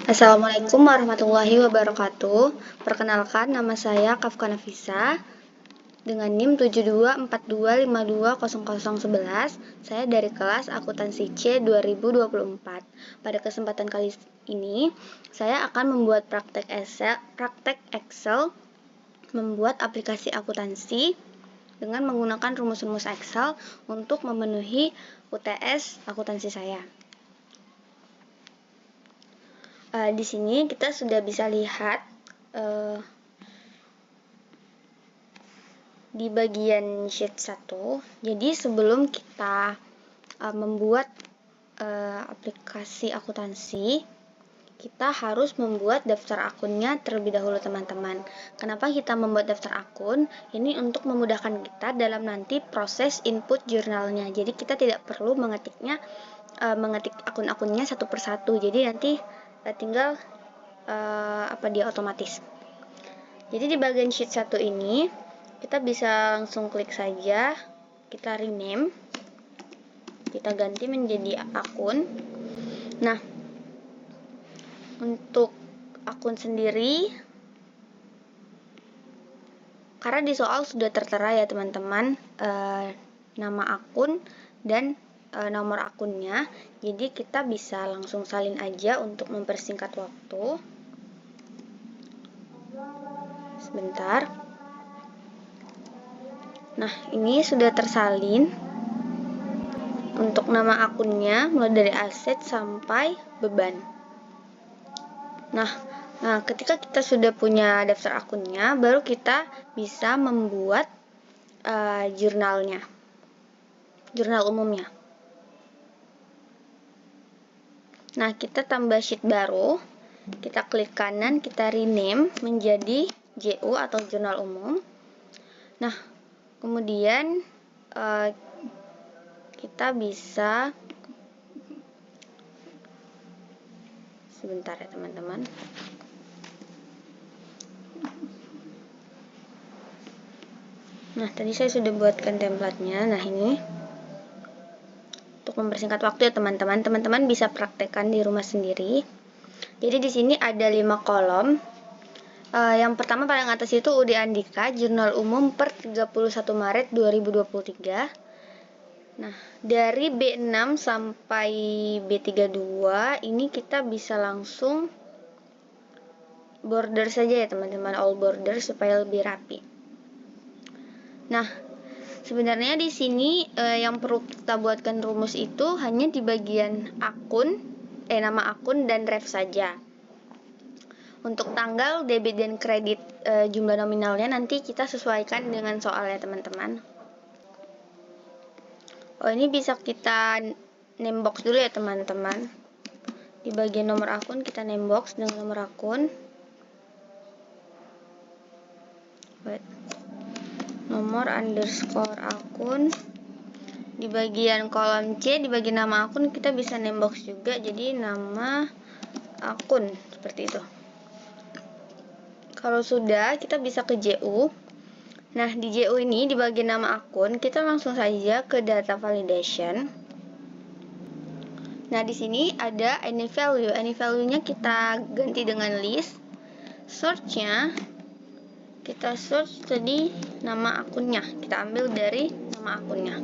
Assalamualaikum warahmatullahi wabarakatuh. Perkenalkan, nama saya Kafka Nafisa dengan NIM 7242520011. Saya dari kelas Akuntansi C 2024. Pada kesempatan kali ini, saya akan membuat praktek Excel membuat aplikasi akuntansi dengan menggunakan rumus-rumus Excel untuk memenuhi UTS akuntansi saya. Di sini kita sudah bisa lihat di bagian sheet 1. Jadi sebelum kita membuat aplikasi akuntansi, kita harus membuat daftar akunnya terlebih dahulu, teman-teman. Kenapa kita membuat daftar akun? Ini untuk memudahkan kita dalam nanti proses input jurnalnya. Jadi kita tidak perlu mengetik akun-akunnya satu persatu. Jadi nanti tinggal dia otomatis. Jadi di bagian sheet 1 ini kita bisa langsung klik saja, kita rename, kita ganti menjadi akun. Nah, untuk akun sendiri, karena di soal sudah tertera ya teman-teman, nama akun dan nomor akunnya, jadi kita bisa langsung salin aja untuk mempersingkat waktu. Sebentar. Nah, ini sudah tersalin untuk nama akunnya mulai dari aset sampai beban. Nah, ketika kita sudah punya daftar akunnya, baru kita bisa membuat jurnalnya, jurnal umumnya. Nah, kita tambah sheet baru, kita klik kanan, kita rename menjadi JU atau jurnal umum. Nah, kemudian kita bisa, sebentar ya teman-teman. Nah, tadi saya sudah buatkan templatenya. Nah, ini untuk mempersingkat waktu ya teman-teman. Teman-teman bisa praktekkan di rumah sendiri. Jadi di sini ada 5 kolom. Yang pertama paling atas itu UD Andika, jurnal umum per 31 Maret 2023. Nah, dari B6 sampai B32 ini kita bisa langsung border saja ya teman-teman, all border supaya lebih rapi. Nah, sebenarnya di sini yang perlu kita buatkan rumus itu hanya di bagian akun, nama akun dan ref saja. Untuk tanggal, debit dan kredit jumlah nominalnya nanti kita sesuaikan dengan soalnya teman-teman. Ini bisa kita name box dulu ya teman-teman. Di bagian nomor akun kita name box dengan nomor akun. Nomor underscore akun. Di bagian kolom C, di bagian nama akun kita bisa name box juga, jadi nama akun seperti itu. Kalau sudah, kita bisa ke JU. Nah, di JU ini di bagian nama akun kita langsung saja ke data validation. Nah, di sini ada any value. Any value-nya kita ganti dengan list. Search-nya kita search tadi nama akunnya. Kita ambil dari nama akunnya.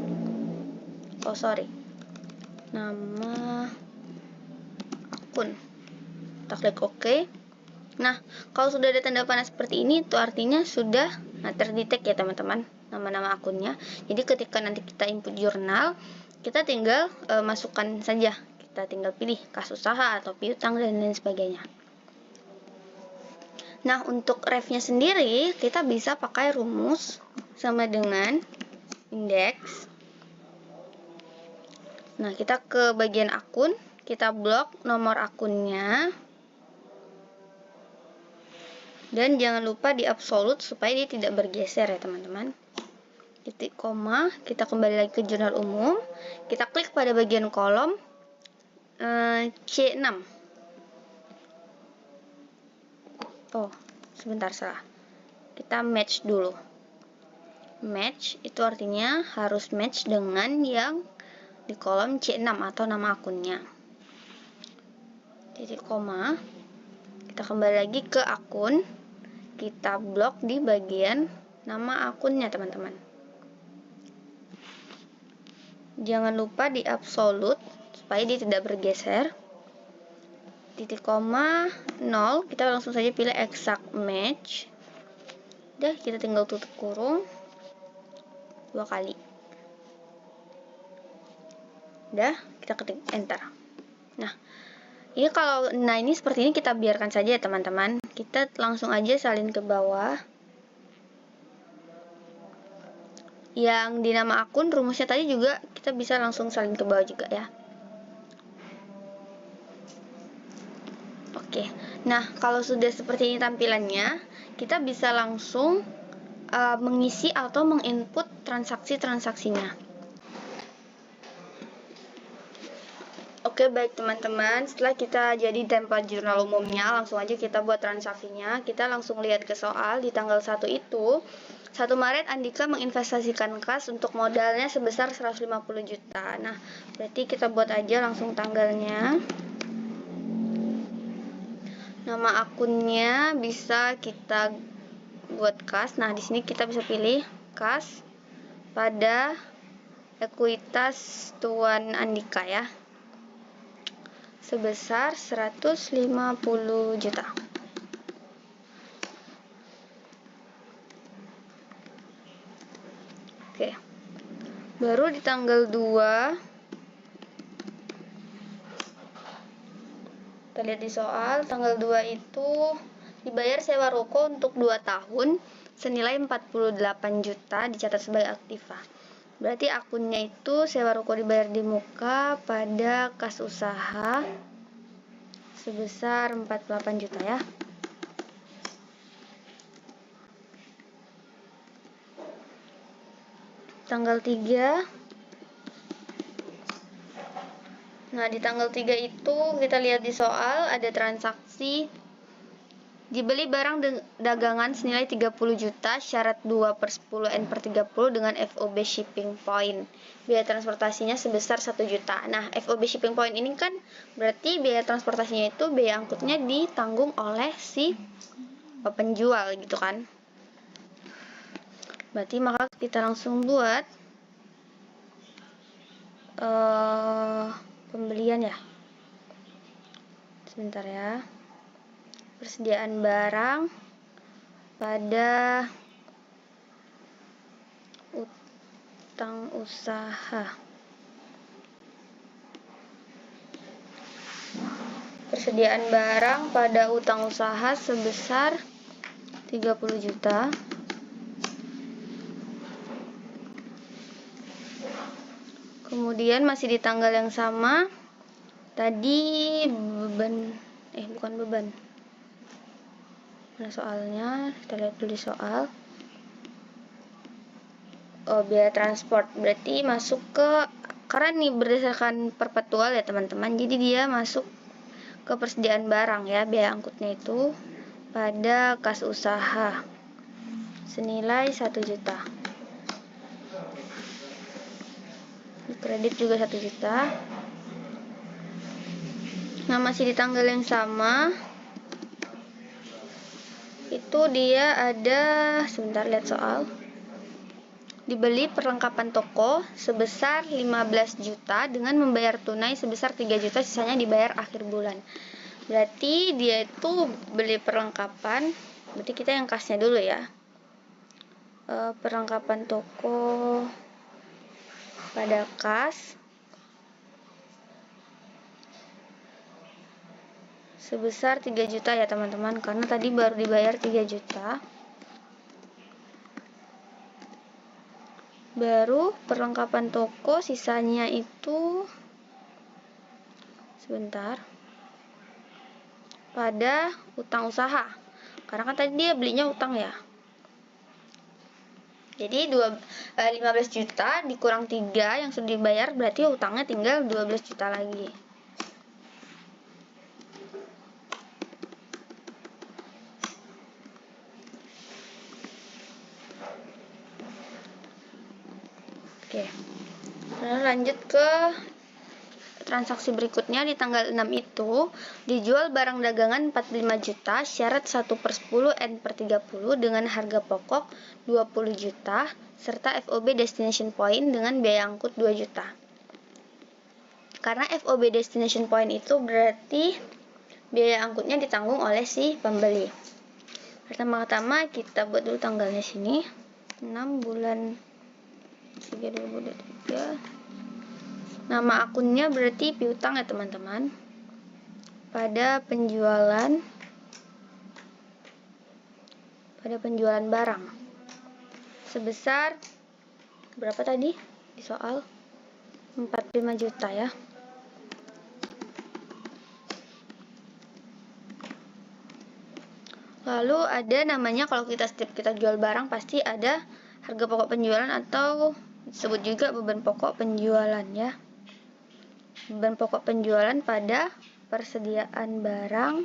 Nama akun. Kita klik OK. Nah, kalau sudah ada tanda panah seperti ini, itu artinya sudah terdetek ya teman-teman, nama-nama akunnya. Jadi ketika nanti kita input jurnal, kita tinggal masukkan saja. Kita tinggal pilih kas usaha atau piutang dan lain sebagainya. Nah, untuk refnya sendiri, kita bisa pakai rumus sama dengan indeks. Nah, kita ke bagian akun, kita blok nomor akunnya. Dan jangan lupa di absolute supaya dia tidak bergeser ya teman-teman. Titik koma, kita kembali lagi ke jurnal umum. Kita klik pada bagian kolom C6. Sebentar salah. Kita match dulu. Match itu artinya harus match dengan yang di kolom C6 atau nama akunnya. Titik koma. Kita kembali lagi ke akun. Kita blok di bagian nama akunnya, teman-teman. Jangan lupa di absolute supaya dia tidak bergeser. Titik koma 0, kita langsung saja pilih exact match. Udah, kita tinggal tutup kurung 2 kali. Udah, kita ketik enter. Nah, ini seperti ini kita biarkan saja ya, teman-teman. Kita langsung aja salin ke bawah. Yang di nama akun rumusnya tadi juga kita bisa langsung salin ke bawah juga ya. Oke. Nah, kalau sudah seperti ini tampilannya, kita bisa langsung mengisi atau menginput transaksi-transaksinya. Oke, baik teman-teman, setelah kita jadi template jurnal umumnya, langsung aja kita buat transaksinya. Kita langsung lihat ke soal di tanggal 1 itu. 1 Maret Andika menginvestasikan kas untuk modalnya sebesar 150 juta. Nah, berarti kita buat aja langsung tanggalnya. Nama akunnya bisa kita buat kas. Nah, di sini kita bisa pilih kas pada ekuitas Tuan Andika ya. Sebesar 150 juta. Oke. Baru di tanggal 2 kita lihat di soal, tanggal 2 itu dibayar sewa ruko untuk 2 tahun senilai 48 juta dicatat sebagai aktiva. Berarti akunnya itu sewa ruko dibayar di muka pada kas usaha sebesar 48 juta ya. Tanggal 3. Nah, di tanggal 3 itu kita lihat di soal ada transaksi dibeli barang dagangan senilai 30 juta, syarat 2/10 N/30 dengan FOB shipping point. Biaya transportasinya sebesar 1 juta. Nah, FOB shipping point ini kan berarti biaya transportasinya itu biaya angkutnya ditanggung oleh si penjual gitu kan. Berarti maka kita langsung buat pembelian ya. Sebentar ya. Persediaan barang pada utang usaha. Persediaan barang pada utang usaha sebesar 30 juta. Kemudian masih di tanggal yang sama. Tadi bukan beban. Mana soalnya? Kita lihat dulu di soal. Oh, biaya transport. Berarti masuk ke, karena nih berdasarkan perpetual ya teman-teman. Jadi dia masuk ke persediaan barang ya, biaya angkutnya itu pada kas usaha senilai 1 juta. Kredit juga 1 juta. Nah, masih di tanggal yang sama. Itu dia ada, sebentar lihat soal. Dibeli perlengkapan toko sebesar 15 juta dengan membayar tunai sebesar 3 juta, sisanya dibayar akhir bulan. Berarti dia itu beli perlengkapan, berarti kita yang kasnya dulu ya. Perlengkapan toko pada kas sebesar 3 juta ya teman-teman, karena tadi baru dibayar 3 juta. Baru perlengkapan toko sisanya itu sebentar pada utang usaha, karena kan tadi dia belinya utang ya. Jadi 15 juta dikurang 3 yang sudah dibayar, berarti utangnya tinggal 12 juta lagi. Oke. Lalu lanjut ke transaksi berikutnya di tanggal 6 itu dijual barang dagangan 45 juta, syarat 1/10 N/30 dengan harga pokok 20 juta, serta FOB destination point dengan biaya angkut 2 juta. Karena FOB destination point itu berarti biaya angkutnya ditanggung oleh si pembeli. Pertama-tama kita buat dulu tanggalnya sini. 6 bulan 3 2023. Nama akunnya berarti piutang ya teman-teman. Pada penjualan barang sebesar berapa tadi di soal? 45 juta ya. Lalu ada namanya, kalau setiap kita jual barang pasti ada harga pokok penjualan atau disebut juga beban pokok penjualan ya. Beban pokok penjualan pada persediaan barang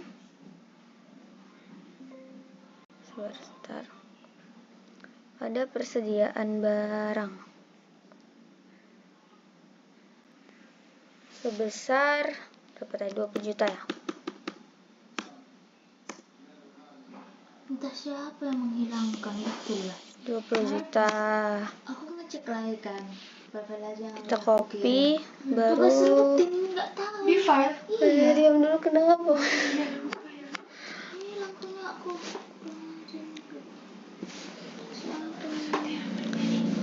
sebesar berapa tadi? 20 juta ya. Entah siapa yang menghilangkan itu ya. 20 juta. Aku ngecek lagi kan. Kita copy baru. Nggak tahu. Di file. Iya. Diam dulu, kenapa? Hilang punya aku.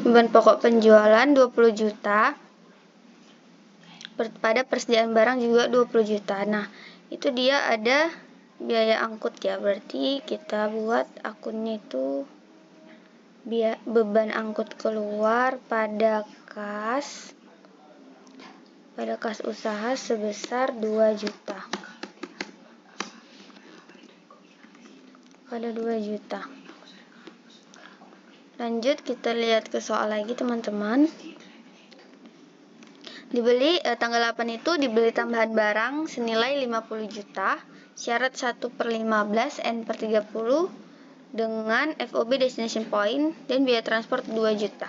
Beban pokok penjualan 20 juta. Pada persediaan barang juga 20 juta. Nah, itu dia ada biaya angkut ya. Berarti kita buat akunnya itu beban angkut keluar pada kas usaha sebesar 2 juta. Pada 2 juta. Lanjut kita lihat ke soal lagi teman-teman. Dibeli tanggal 8 itu dibeli tambahan barang senilai 50 juta, syarat 1/15 N/30 dengan FOB destination point dan biaya transport 2 juta.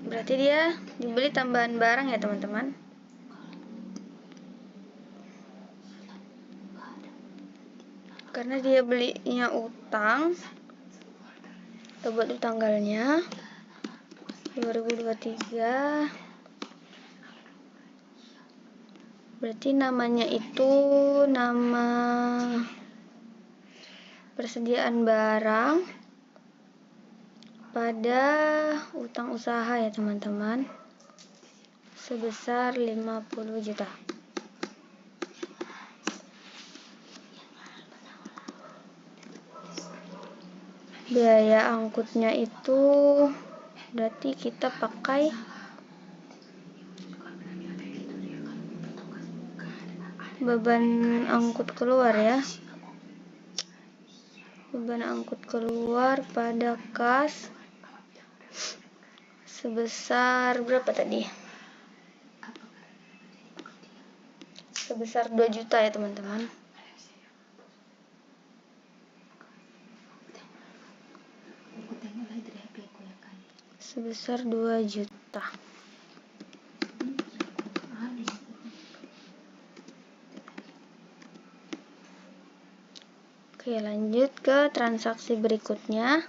Berarti dia dibeli tambahan barang ya teman-teman. Karena dia belinya utang, kita buat dulu tanggalnya 2023. Berarti namanya itu nama persediaan barang pada utang usaha ya teman-teman, sebesar 50 juta. Biaya angkutnya itu berarti kita pakai beban angkut keluar ya. Beban angkut keluar pada kas sebesar berapa tadi? Sebesar 2 juta ya teman-teman. Sebesar 2 juta. Oke, lanjut ke transaksi berikutnya.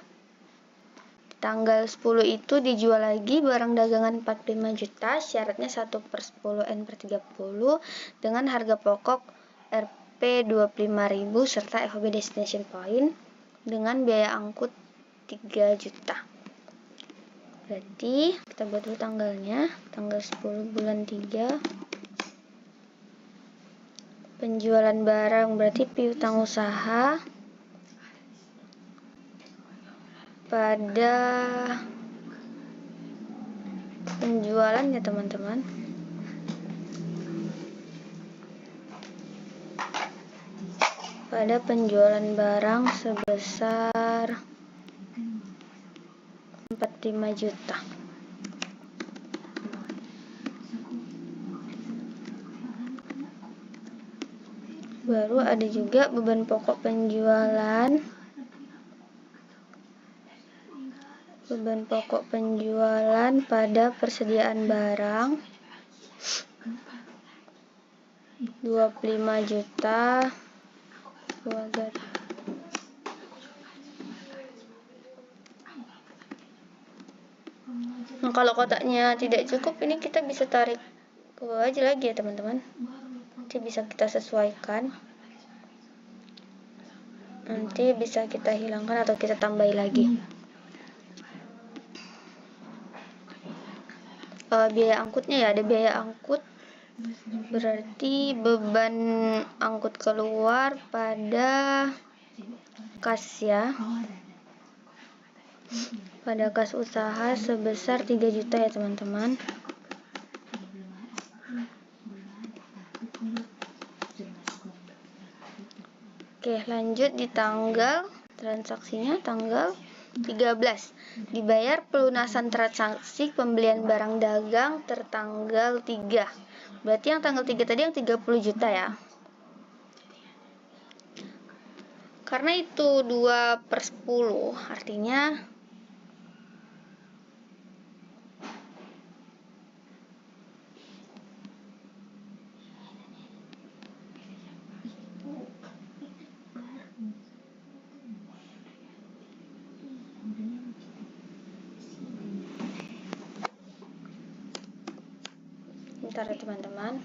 Tanggal 10 itu dijual lagi barang dagangan 45 juta, syaratnya 1/10 N/30 dengan harga pokok Rp 25.000 serta FOB destination point dengan biaya angkut 3 juta. Berarti kita buat dulu tanggalnya, tanggal 10 bulan 3. Penjualan barang berarti piutang usaha pada penjualan ya teman-teman. Pada penjualan barang sebesar 45 juta. Baru ada juga beban pokok penjualan beban pokok penjualan pada persediaan barang 25 juta. Nah, kalau kotaknya tidak cukup, ini kita bisa tarik ke bawah aja lagi ya teman-teman. Nanti bisa kita sesuaikan. Nanti bisa kita hilangkan atau kita tambahi lagi. Biaya angkutnya ya, ada biaya angkut. Berarti beban angkut keluar pada kas ya. Pada kas usaha sebesar 3 juta ya teman-teman. Oke, lanjut di tanggal transaksinya tanggal 13. Dibayar pelunasan transaksi pembelian barang dagang tertanggal 3. Berarti yang tanggal 3 tadi yang 30 juta ya. Karena itu 2/10, artinya bentar ya teman-teman.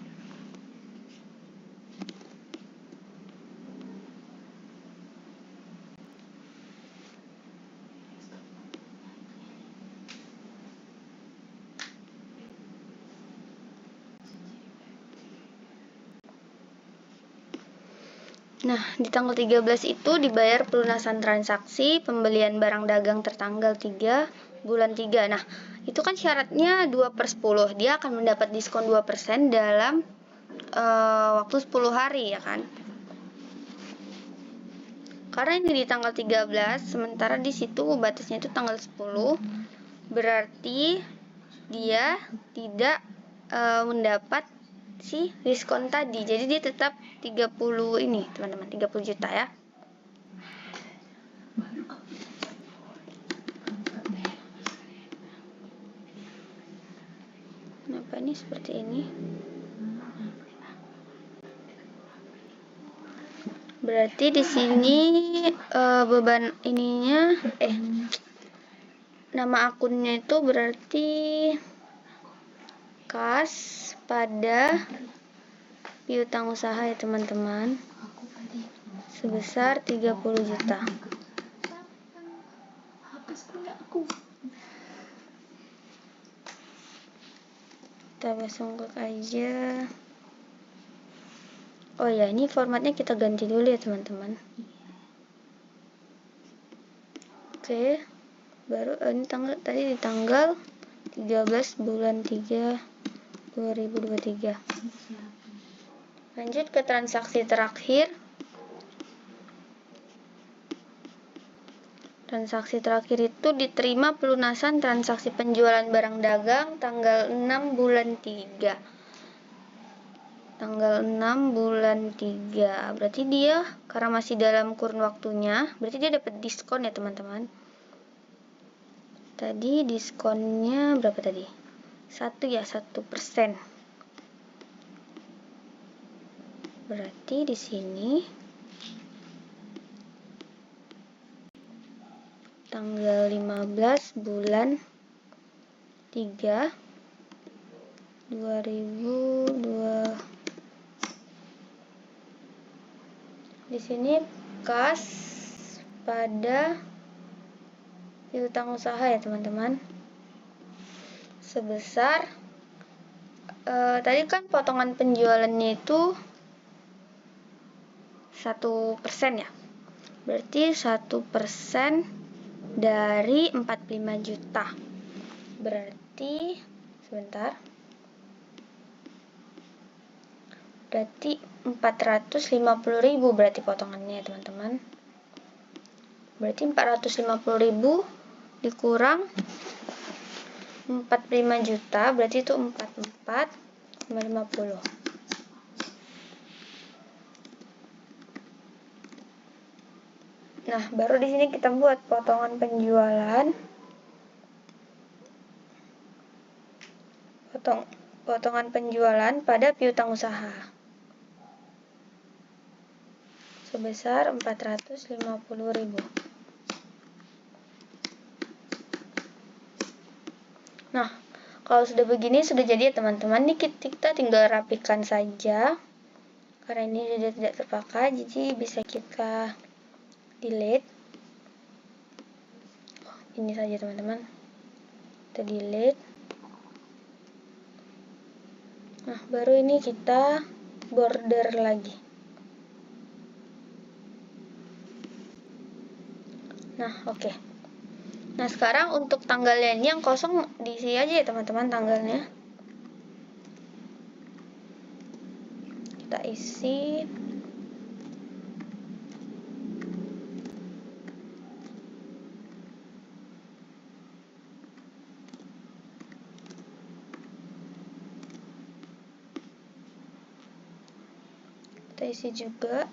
Nah, di tanggal 13 itu dibayar pelunasan transaksi pembelian barang dagang tertanggal 3 bulan 3. Nah, itu kan syaratnya 2/10. Dia akan mendapat diskon 2% dalam waktu 10 hari ya kan. Karena ini di tanggal 13, sementara di situ batasnya itu tanggal 10, berarti dia tidak mendapat si diskon tadi. Jadi dia tetap 30 ini, teman-teman, 30 juta ya. Kenapa ini seperti ini? Berarti di sini beban ininya nama akunnya itu berarti kas pada piutang usaha ya teman-teman, sebesar 30 juta. Kita pasang klik aja. Oh ya, ini formatnya kita ganti dulu ya teman-teman. Oke, baru ini tadi di tanggal 13 bulan 3 2023. Lanjut ke transaksi terakhir. Transaksi terakhir itu diterima pelunasan transaksi penjualan barang dagang tanggal 6 bulan 3. Tanggal 6 bulan 3. Berarti dia karena masih dalam kurun waktunya, berarti dia dapat diskon ya teman-teman. Tadi diskonnya berapa tadi? 1%. Berarti di sini tanggal 15 bulan 3 2002. Di sini kas pada piutang usaha ya teman-teman, sebesar tadi kan potongan penjualannya itu 1% ya, berarti 1% dari 45 juta, berarti sebentar, berarti 450.000 berarti potongannya ya teman-teman. Berarti 450.000 dikurang 45 juta, berarti itu 44,50. Nah, baru di sini kita buat potongan penjualan potongan penjualan pada piutang usaha sebesar 450.000. Nah, kalau sudah begini sudah jadi ya teman-teman. Ini kita tinggal rapikan saja. Karena ini sudah tidak terpakai, jadi bisa kita delete. Ini saja teman-teman. Kita delete. Nah, baru ini kita border lagi. Nah, oke. Nah, sekarang untuk tanggalnya ini yang kosong diisi aja ya teman-teman tanggalnya. Kita isi. Kita isi juga.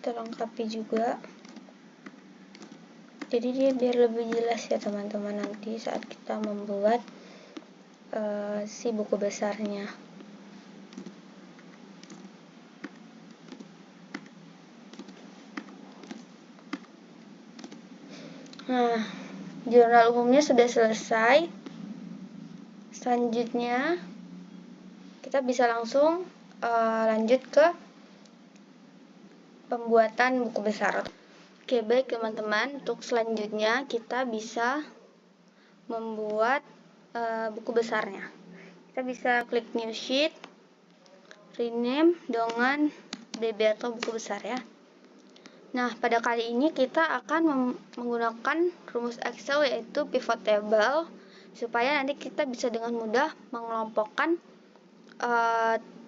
Kita lengkapi juga. Jadi dia biar lebih jelas ya teman-teman nanti saat kita membuat si buku besarnya. Nah, jurnal umumnya sudah selesai. Selanjutnya kita bisa langsung lanjut ke pembuatan buku besar. Oke, baik teman-teman, untuk selanjutnya kita bisa membuat buku besarnya. Kita bisa klik new sheet, rename dengan BB atau buku besar ya. Nah, pada kali ini kita akan menggunakan rumus Excel yaitu pivot table supaya nanti kita bisa dengan mudah mengelompokkan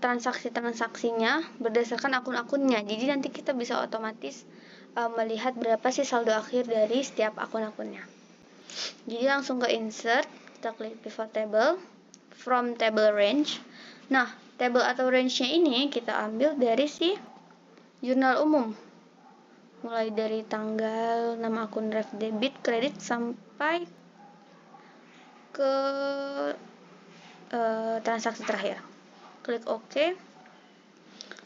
transaksi-transaksinya berdasarkan akun-akunnya. Jadi nanti kita bisa otomatis melihat berapa sih saldo akhir dari setiap akun-akunnya. Jadi langsung ke insert, kita klik pivot table, from table range. Nah, table atau range-nya ini kita ambil dari si jurnal umum. Mulai dari tanggal, nama akun ref debit, kredit, sampai ke transaksi terakhir. Klik OK.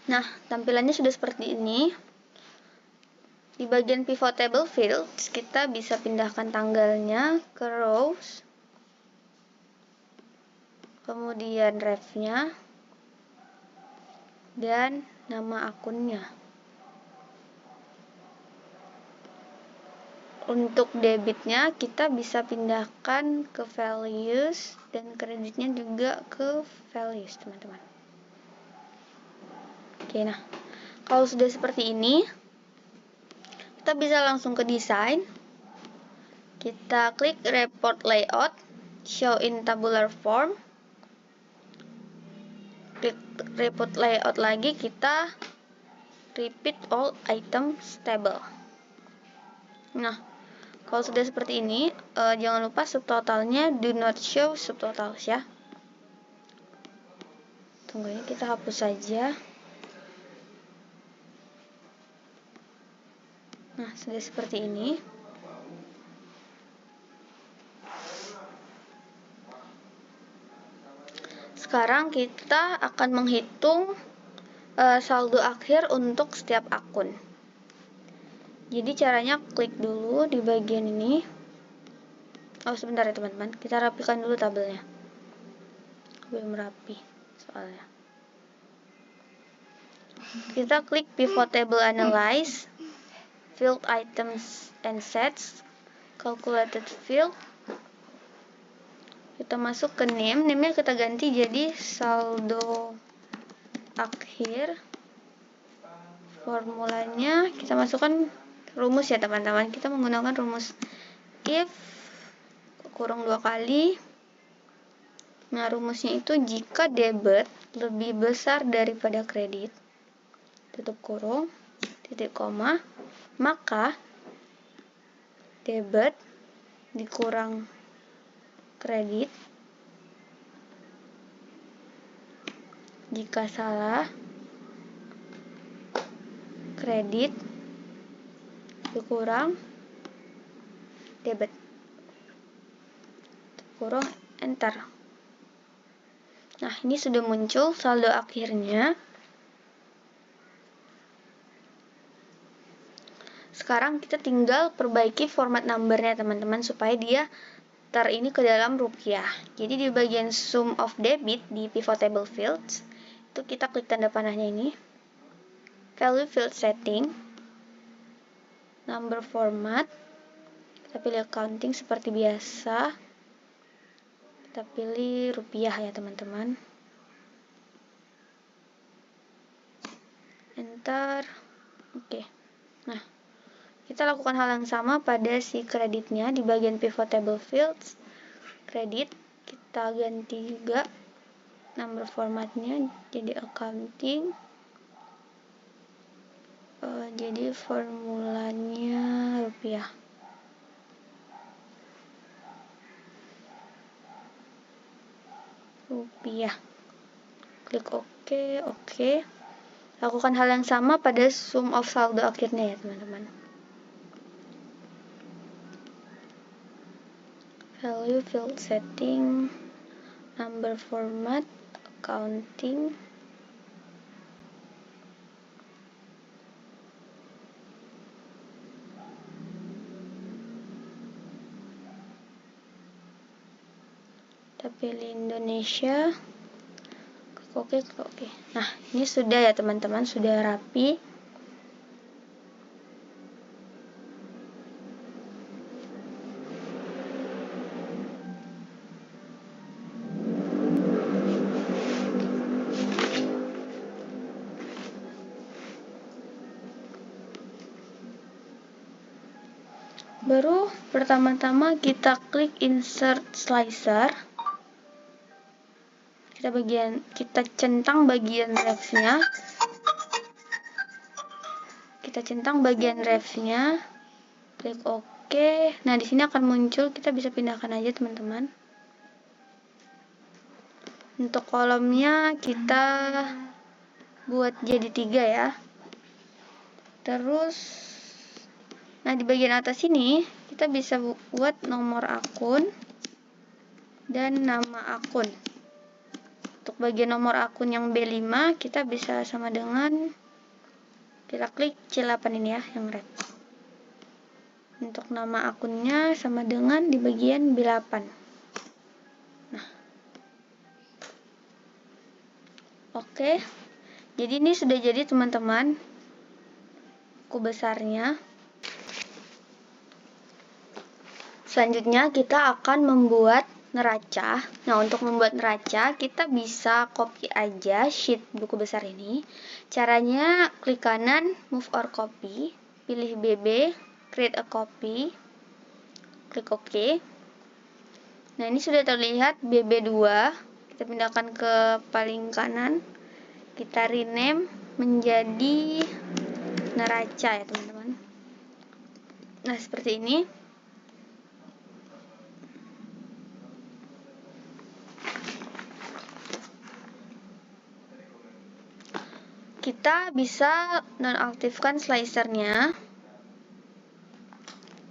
Nah, tampilannya sudah seperti ini. Di bagian pivot table fields, kita bisa pindahkan tanggalnya ke rows, kemudian refnya, dan nama akunnya. Untuk debitnya, kita bisa pindahkan ke values, dan kreditnya juga ke values, teman-teman. Oke, nah, kalau sudah seperti ini, kita bisa langsung ke desain. Kita klik report layout, show in tabular form. Klik report layout lagi, kita repeat all items table. Nah, kalau sudah seperti ini, jangan lupa subtotalnya do not show subtotals ya. Tunggu ini, kita hapus saja. Nah, sudah seperti ini. Sekarang kita akan menghitung saldo akhir untuk setiap akun. Jadi caranya klik dulu di bagian ini. Oh, sebentar ya teman-teman, kita rapikan dulu tabelnya. Belum rapi soalnya. Kita klik pivot table analyze, field items and sets, calculated field. Kita masuk ke name-nya kita ganti jadi saldo akhir. Formulanya kita masukkan rumus ya teman-teman. Kita menggunakan rumus if kurang 2 kali. Nah, rumusnya itu jika debit lebih besar daripada kredit, tutup kurung, titik koma, maka debit dikurang kredit Jika salah, kredit dikurang debit, kurang enter. Nah, ini sudah muncul saldo akhirnya. Sekarang kita tinggal perbaiki format numbernya teman-teman supaya dia ini ke dalam rupiah. Jadi di bagian sum of debit di pivot table fields itu kita klik tanda panahnya ini, value field setting, number format, kita pilih accounting seperti biasa, kita pilih rupiah ya teman-teman, enter. Oke. Nah, kita lakukan hal yang sama pada si kreditnya di bagian pivot table fields, kredit, kita ganti juga number formatnya jadi accounting, jadi formulanya rupiah. Klik OK. Lakukan hal yang sama pada sum of saldo akhirnya ya teman-teman. Value field setting, number format, accounting, kita pilih Indonesia, klik OK. Nah, ini sudah ya teman-teman, sudah rapi. Baru pertama-tama kita klik insert slicer. Kita centang bagian refs-nya. Klik OK. Nah, di sini akan muncul, kita bisa pindahkan aja teman-teman. Untuk kolomnya kita buat jadi 3 ya. Terus, nah di bagian atas ini kita bisa buat nomor akun dan nama akun. Untuk bagian nomor akun yang B5 kita bisa sama dengan, kita klik C8 ini ya, yang red. Untuk nama akunnya sama dengan di bagian B8. Nah, oke. Jadi ini sudah jadi teman-teman, buku besarnya. Selanjutnya kita akan membuat neraca. Nah, untuk membuat neraca kita bisa copy aja sheet buku besar ini. Caranya klik kanan, move or copy, pilih BB, create a copy, klik OK. Nah, ini sudah terlihat BB2. Kita pindahkan ke paling kanan. Kita rename menjadi neraca ya teman-teman. Nah, seperti ini. Kita bisa nonaktifkan slicernya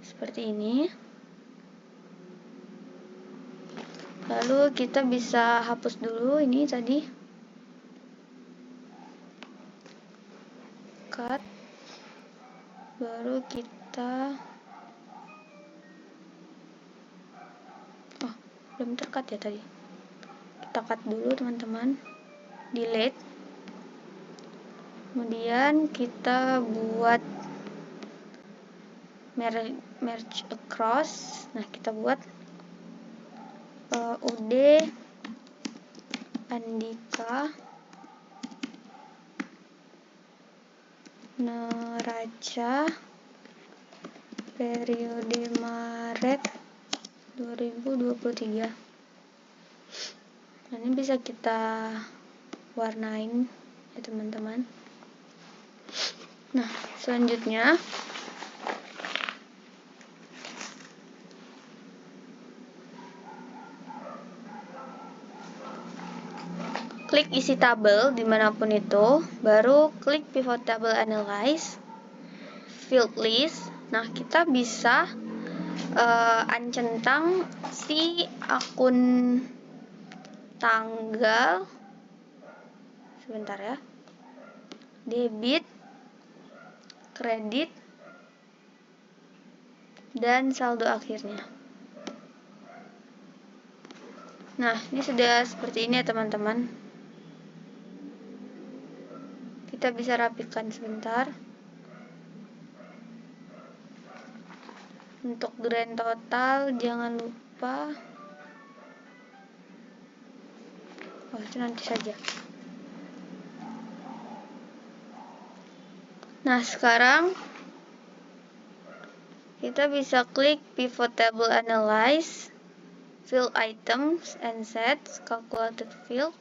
seperti ini. Lalu kita bisa hapus dulu ini tadi, cut, baru kita belum tercut ya tadi, kita cut dulu teman-teman, delete. Kemudian kita buat merge across. Nah, kita buat UD Andika neraca periode Maret 2023. Nah, ini bisa kita warnain ya teman-teman. Nah, selanjutnya klik isi tabel dimanapun itu, baru klik pivot table analyze, field list. Nah, kita bisa ancentang si akun tanggal, sebentar ya, debit, kredit, dan saldo akhirnya. Nah, ini sudah seperti ini ya teman-teman. Kita bisa rapikan sebentar. Untuk grand total jangan lupa, itu nanti saja. Nah, sekarang kita bisa klik pivot table analyze, fill items and sets, calculated field.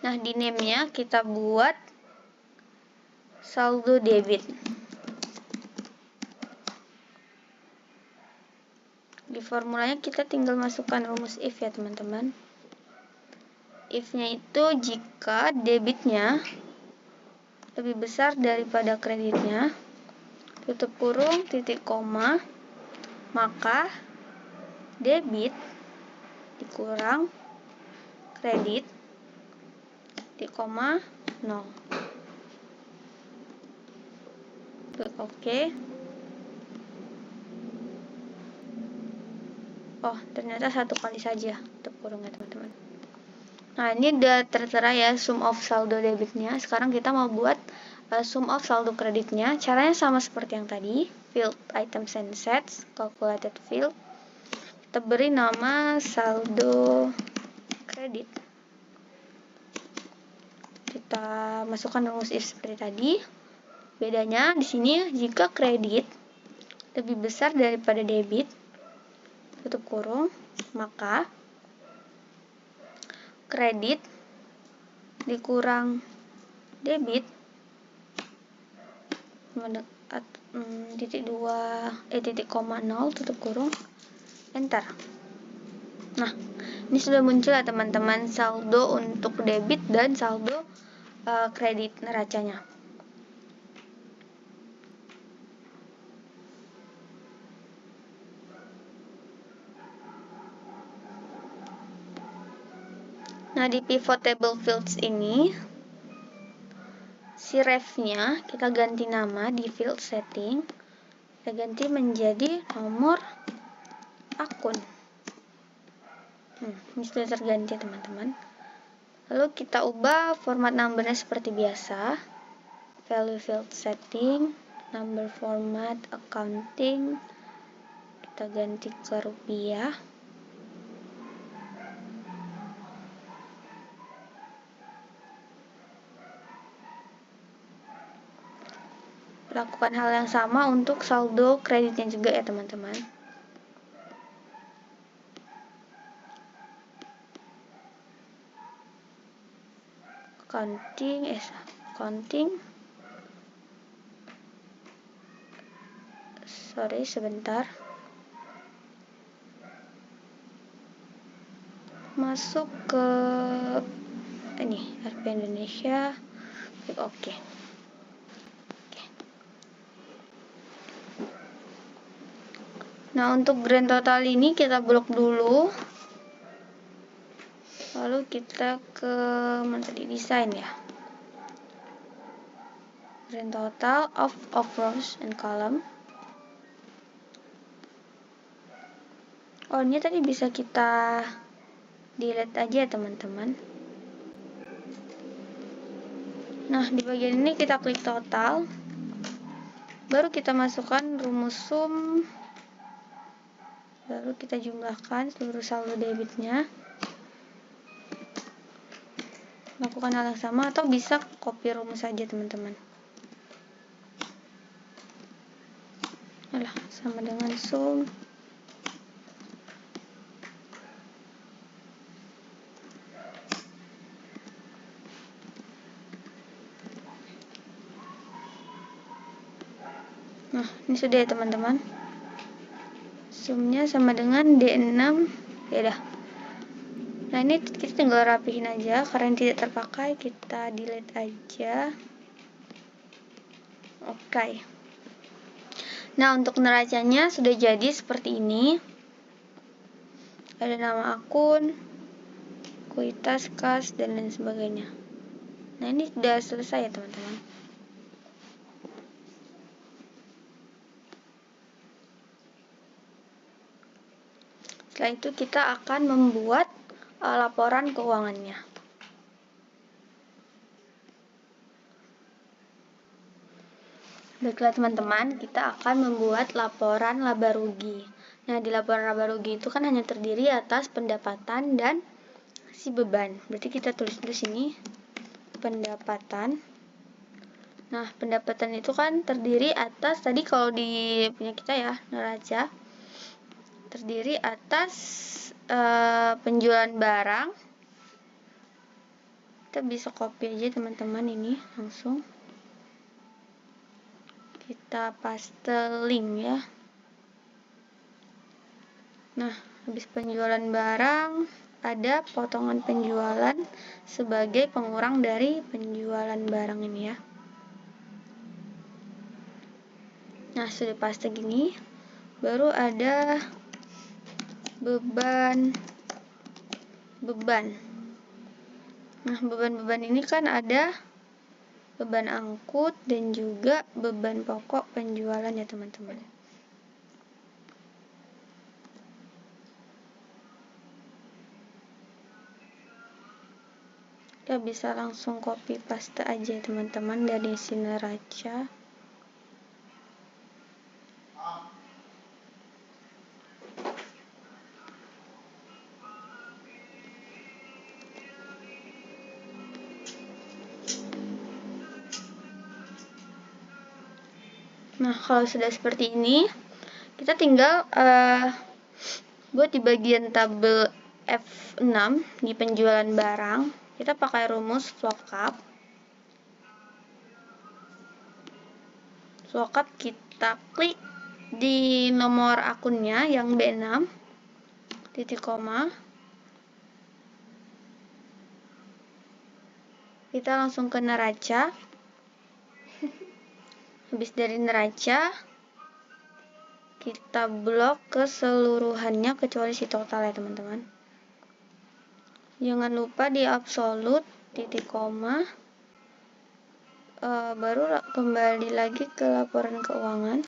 Nah, di name-nya kita buat saldo debit. Di formulanya kita tinggal masukkan rumus if ya teman-teman. If-nya itu jika debitnya lebih besar daripada kreditnya, tutup kurung, titik koma, maka debit dikurang kredit, titik koma, 0. Klik OK. Oh, ternyata satu kali saja tutup kurungnya teman-teman. Nah, ini udah tertera ya sum of saldo debitnya. Sekarang kita mau buat sum of saldo kreditnya. Caranya sama seperti yang tadi, field items and sets, calculated field. Kita beri nama saldo kredit. Kita masukkan rumus if seperti tadi. Bedanya di sini jika kredit lebih besar daripada debit, tutup kurung, maka kredit dikurang debit titik koma 0 tutup kurung, enter. Nah, ini sudah muncul ya teman-teman saldo untuk debit dan saldo kredit neracanya. Nah, di pivot table fields ini, si ref-nya kita ganti nama di field setting. Kita ganti menjadi nomor akun. Ini sudah terganti teman-teman. Lalu kita ubah format numbernya seperti biasa. Value field setting, number format, accounting. Kita ganti ke rupiah. Lakukan hal yang sama untuk saldo kreditnya juga ya teman-teman. Accounting. Sorry, sebentar. Masuk ke ini RP Indonesia. Klik OK. Nah, untuk grand total ini kita blok dulu. Lalu kita ke mana tadi, desain ya. Grand total of rows and column. Oh, ini tadi bisa kita delete aja ya teman-teman. Nah, di bagian ini kita klik total. Baru kita masukkan rumus sum. Lalu kita jumlahkan seluruh saldo debitnya. Lakukan hal yang sama atau bisa copy rumus saja teman-teman. Sama dengan sum Nah, ini sudah ya teman-teman. Sumnya sama dengan D6. Ya dah. Nah, ini kita tinggal rapihin aja. Karena yang tidak terpakai, kita delete aja. Oke. Nah, untuk neracanya sudah jadi seperti ini. Ada nama akun, kuitas, kas, dan lain sebagainya. Nah, ini sudah selesai ya teman-teman. Setelah itu kita akan membuat laporan keuangannya. Baiklah teman-teman, kita akan membuat laporan laba rugi. Nah, di laporan laba rugi itu kan hanya terdiri atas pendapatan dan si beban. Berarti kita tulis di sini pendapatan. Nah, pendapatan itu kan terdiri atas, tadi kalau di punya kita ya, neraca, terdiri atas penjualan barang. Kita bisa copy aja teman-teman ini langsung. Kita paste link ya. Nah, habis penjualan barang, ada potongan penjualan sebagai pengurang dari penjualan barang ini ya. Nah, sudah paste gini, baru ada beban. Nah, beban-beban ini kan ada beban angkut dan juga beban pokok penjualan ya teman-teman. Kita bisa langsung copy paste aja teman-teman dari si neraca. Nah, kalau sudah seperti ini, kita tinggal buat di bagian tabel F6 di penjualan barang, kita pakai rumus VLOOKUP. VLOOKUP kita klik di nomor akunnya yang B6, titik koma. Kita langsung ke neraca. Habis dari neraca, kita blok keseluruhannya kecuali si total ya teman-teman. Jangan lupa di absolut, titik koma. Baru kembali lagi ke laporan keuangan.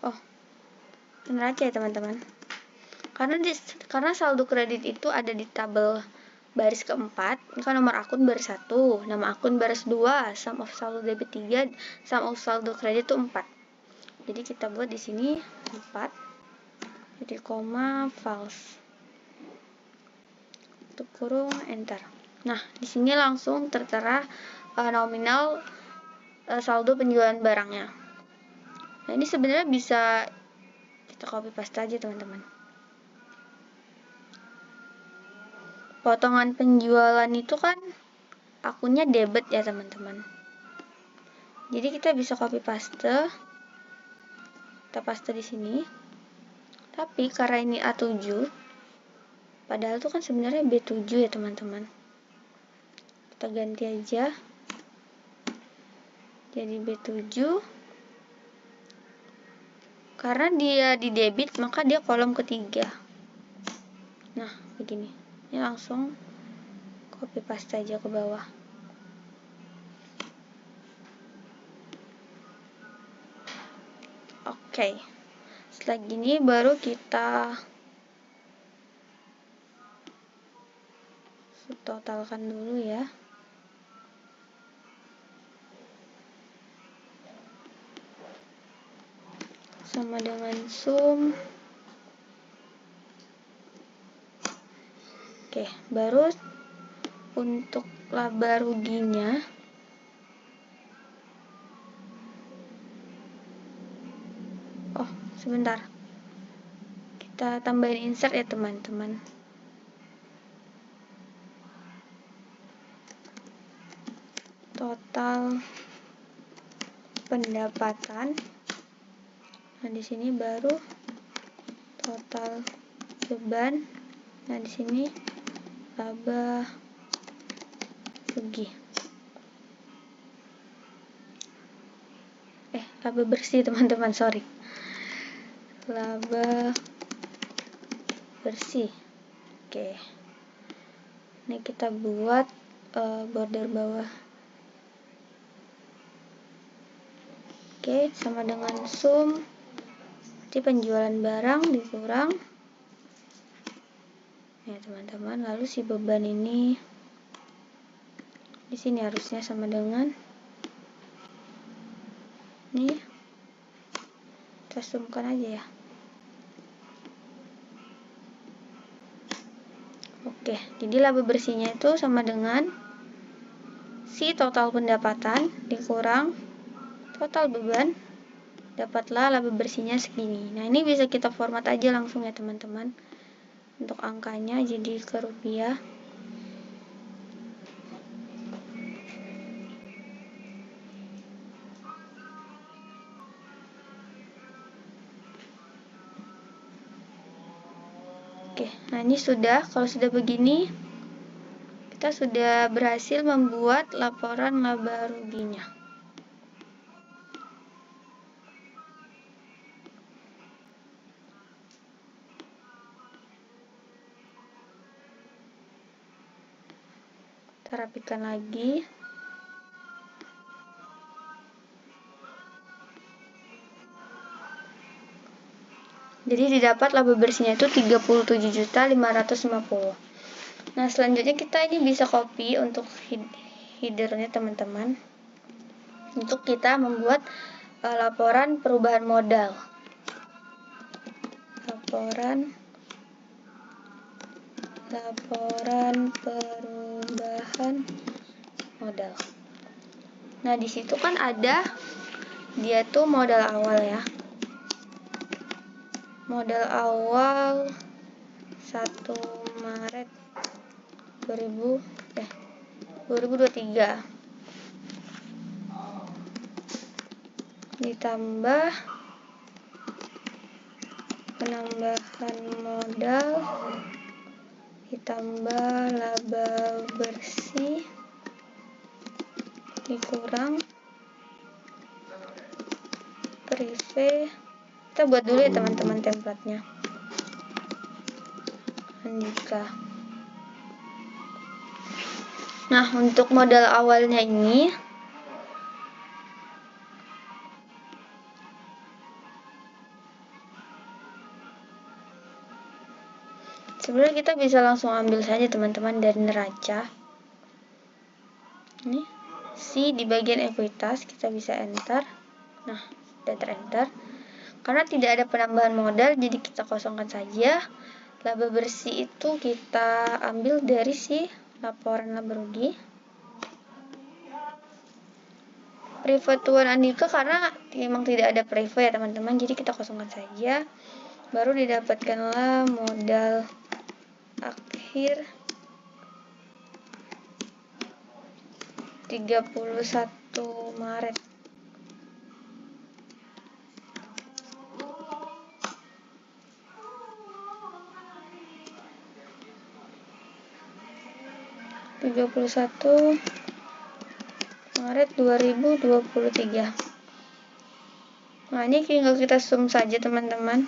Oh, neraca ya teman-teman. Karena saldo kredit itu ada di tabel baris keempat, ini kan nomor akun baris 1, nama akun baris 2, sum of saldo debit 3, sum of saldo kredit itu 4. Jadi kita buat di sini 4, titik koma, false. Tutup kurung, enter. Nah, di sini langsung tertera nominal saldo penjualan barangnya. Nah, ini sebenarnya bisa kita copy paste aja teman-teman. Potongan penjualan itu kan akunnya debit ya teman-teman. Jadi kita bisa copy paste. Kita paste di sini. Tapi karena ini A7, padahal itu kan sebenarnya B7 ya teman-teman. Kita ganti aja. Jadi B7. Karena dia di debit, maka dia kolom ketiga. Nah, begini. Ini langsung copy paste aja ke bawah. Oke. Setelah gini baru kita totalkan dulu ya. Sama dengan sum. Oke, baru untuk laba ruginya sebentar, kita tambahin insert ya teman-teman. Total pendapatan. Nah, di sini baru total beban. Nah, di sini laba rugi. Laba bersih teman-teman, sorry. Laba bersih. Oke. Ini kita buat border bawah. Oke, sama dengan sum. Nanti penjualan barang dikurang. Ya, teman-teman. Lalu si beban ini di sini harusnya sama dengan ini. Kita sumkan aja ya. Oke, jadi laba bersihnya itu sama dengan si total pendapatan dikurang total beban, dapatlah laba bersihnya segini. Nah, ini bisa kita format aja langsung ya teman-teman, untuk angkanya jadi ke rupiah. Oke, nah ini sudah. Kalau sudah begini, kita sudah berhasil membuat laporan laba ruginya. Kita rapikan lagi. Jadi didapat laba bersihnya itu 37.550. Nah, selanjutnya kita ini bisa copy untuk headernya teman-teman. Untuk kita membuat laporan perubahan modal. Laporan perubahan modal. Nah, di situ kan ada dia tuh modal awal ya. Modal awal 1 Maret 2023 ditambah penambahan modal ditambah laba bersih dikurang prive. Kita buat dulu ya teman-teman templatenya. Andika. Nah, untuk modal awalnya ini sebenarnya kita bisa langsung ambil saja teman-teman dari neraca. Ini si di bagian ekuitas kita bisa enter. Nah, sudah terenter. Karena tidak ada penambahan modal, jadi kita kosongkan saja. Laba bersih itu kita ambil dari si laporan laba rugi. Prive Tuan Andika karena memang tidak ada prive ya teman-teman, jadi kita kosongkan saja. Baru didapatkanlah modal akhir 31 Maret. Maret 2023. Nah, ini tinggal kita zoom saja teman-teman.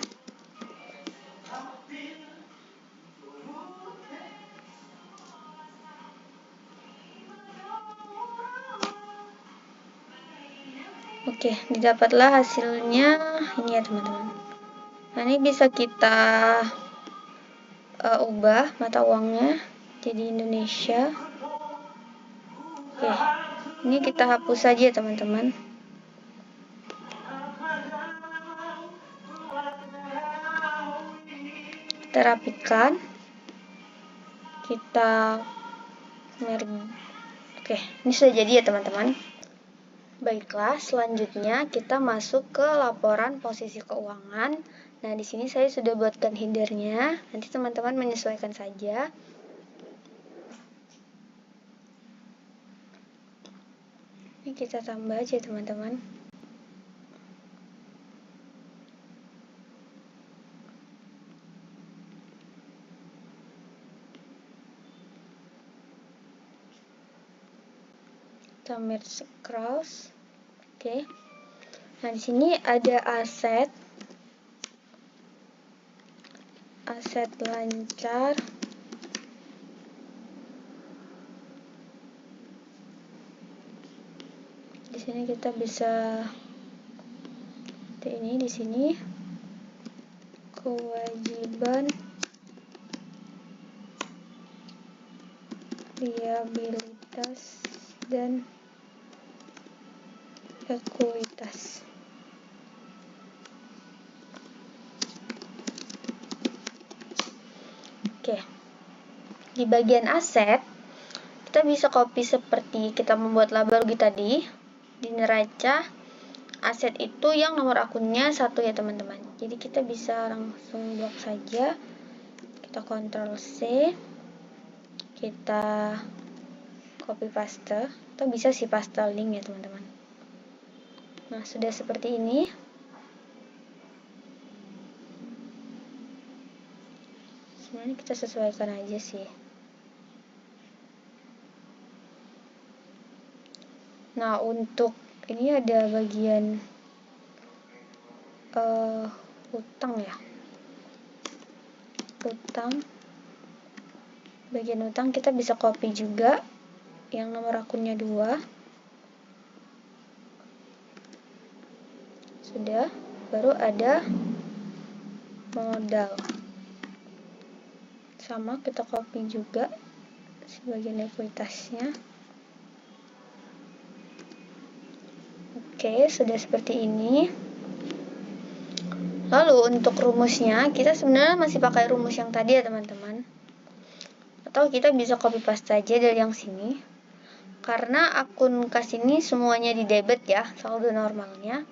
Oke, didapatlah hasilnya ini ya teman-teman. Nah, ini bisa kita ubah mata uangnya jadi Indonesia. Oke, ini kita hapus saja teman-teman. Kita rapikan. Kita Oke, ini sudah jadi ya teman-teman. Baiklah, selanjutnya kita masuk ke laporan posisi keuangan. Nah, di sini saya sudah buatkan headernya. Nanti teman-teman menyesuaikan saja. Ini kita tambah aja teman-teman. kita merge cross. Oke. Nah, di sini ada aset lancar. Di sini kita bisa ini di sini kewajiban liabilitas dan ekuitas. Oke. Di bagian aset kita bisa copy seperti kita membuat laba rugi tadi. Di neraca aset itu yang nomor akunnya 1 ya teman-teman. Jadi kita bisa langsung blok saja. Kita Ctrl C, kita copy paste, atau bisa sih paste link ya teman-teman. Nah, sudah seperti ini. Sebenarnya kita sesuaikan aja sih. Nah, untuk ini ada bagian utang ya. Bagian utang kita bisa copy juga yang nomor akunnya 2. Sudah, baru ada modal. Sama, kita copy juga sebagian ekuitasnya. Oke, sudah seperti ini. Lalu untuk rumusnya, kita sebenarnya masih pakai rumus yang tadi ya teman-teman. Atau kita bisa copy paste aja dari yang sini. Karena akun kas ini semuanya di debit ya, saldo normalnya.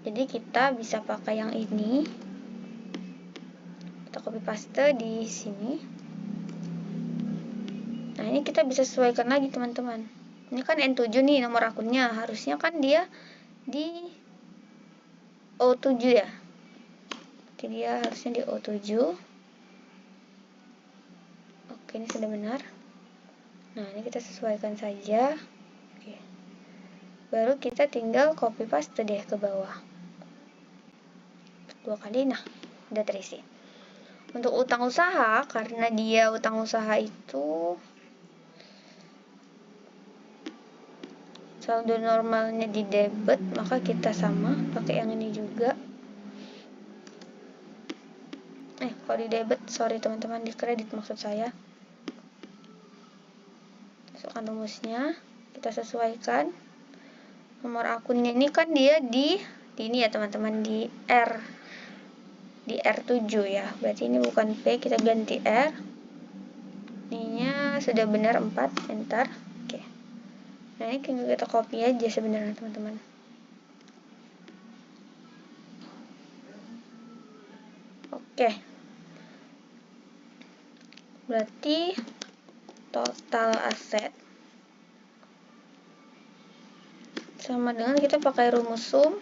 Jadi kita bisa pakai yang ini. Kita copy paste di sini. Nah, ini kita bisa sesuaikan lagi teman-teman. Ini kan N7 nih nomor akunnya. Harusnya kan dia di O7 ya. Oke, dia harusnya di O7. Oke, ini sudah benar. Nah, ini kita sesuaikan saja. Oke. Baru kita tinggal copy paste deh ke bawah. 2 kali, nah, udah terisi. Untuk utang usaha, karena dia utang usaha itu saldo normalnya di debit, maka kita sama pakai yang ini juga. Kalau di debit, sorry teman-teman, di kredit maksud saya. Masukkan rumusnya, kita sesuaikan. Nomor akunnya ini kan dia di ini ya teman-teman, di R7 ya. Berarti ini bukan P, kita ganti R. Ininya sudah benar 4, enter. Oke. Nah, ini tinggal kita copy aja sebenarnya teman-teman. Oke. Berarti total aset sama dengan kita pakai rumus sum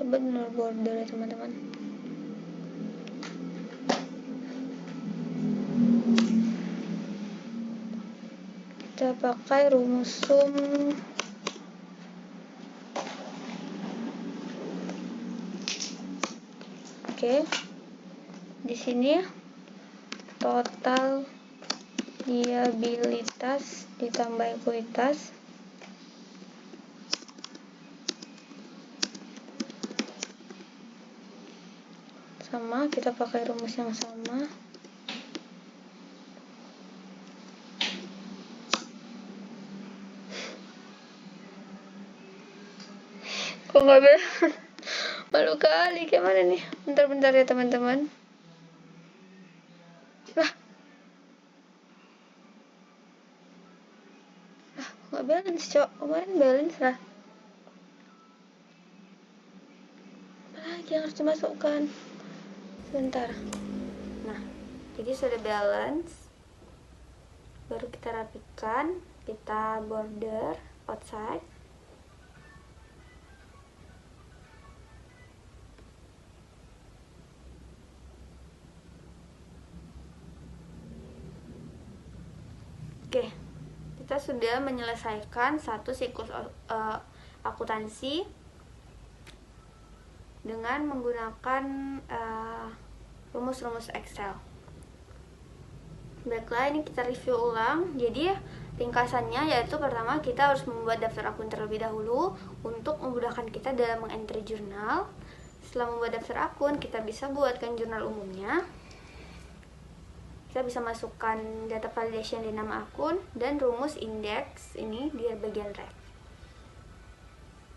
benar border ya teman-teman. Kita pakai rumus sum Oke. Di sini total liabilitas ditambah ekuitas sama, kita pakai rumus yang sama. Kok nggak bisa? Malu kali, kayak mana nih? Bentar-bentar ya teman-teman. Lah, nggak balance cok, kemarin balance lah. Apalagi yang harus dimasukkan? Sebentar. Nah, jadi sudah balance. Baru kita rapikan, kita border outside. Oke, kita sudah menyelesaikan satu siklus akuntansi dengan menggunakan rumus-rumus Excel. Baiklah, ini kita review ulang. Jadi ringkasannya yaitu pertama kita harus membuat daftar akun terlebih dahulu untuk memudahkan kita dalam mengentry jurnal. Setelah membuat daftar akun, kita bisa buatkan jurnal umumnya. Kita bisa masukkan data validation di nama akun dan rumus indeks ini di bagian ref.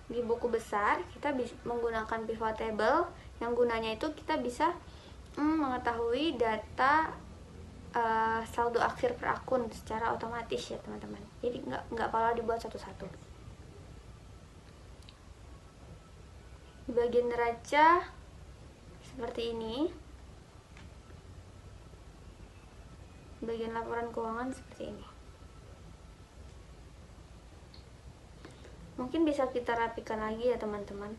Di buku besar kita bisa menggunakan pivot table yang gunanya itu kita bisa mengetahui data saldo akhir per akun secara otomatis ya teman-teman. Jadi nggak perlu dibuat satu-satu. Di bagian neraca seperti ini. Bagian laporan keuangan seperti ini. Mungkin bisa kita rapikan lagi ya teman-teman.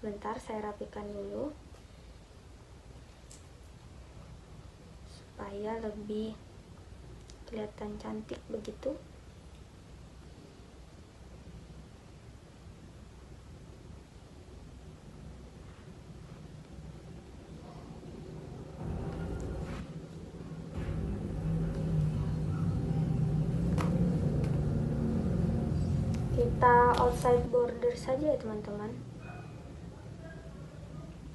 Sebentar saya rapikan dulu supaya lebih kelihatan cantik begitu. Kita outside border saja ya teman-teman.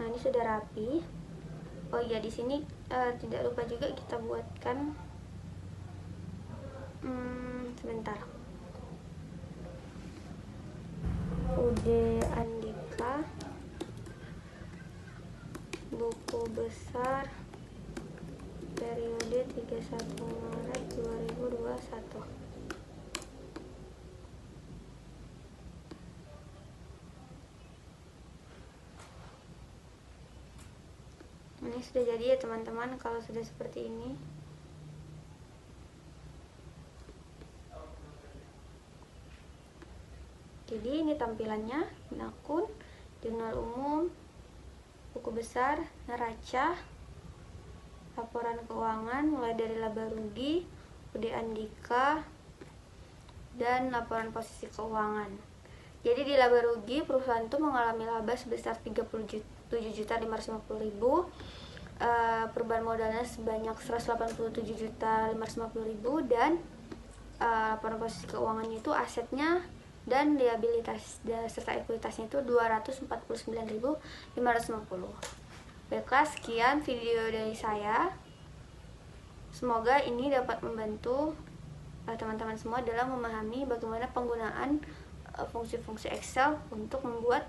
Nah, ini sudah rapi. Oh iya, di sini tidak lupa juga kita buatkan sebentar. Ude Andika, buku besar periode 31 Maret 2021. Ini sudah jadi ya teman-teman kalau sudah seperti ini. Jadi ini tampilannya, akun, jurnal umum, buku besar, neraca, laporan keuangan mulai dari laba rugi, Ude Andika, dan laporan posisi keuangan. Jadi di laba rugi perusahaan itu mengalami laba sebesar 37.550.000, perubahan modalnya sebanyak 187.550.000, dan laporan posisi keuangannya itu asetnya dan liabilitas serta ekuitasnya itu 249.550. Baiklah, sekian video dari saya. Semoga ini dapat membantu teman-teman semua dalam memahami bagaimana penggunaan fungsi-fungsi Excel untuk membuat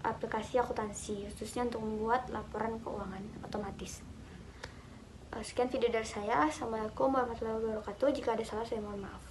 aplikasi akuntansi, khususnya untuk membuat laporan keuangan otomatis. Sekian video dari saya. Assalamualaikum warahmatullahi wabarakatuh. Jika ada salah saya mohon maaf.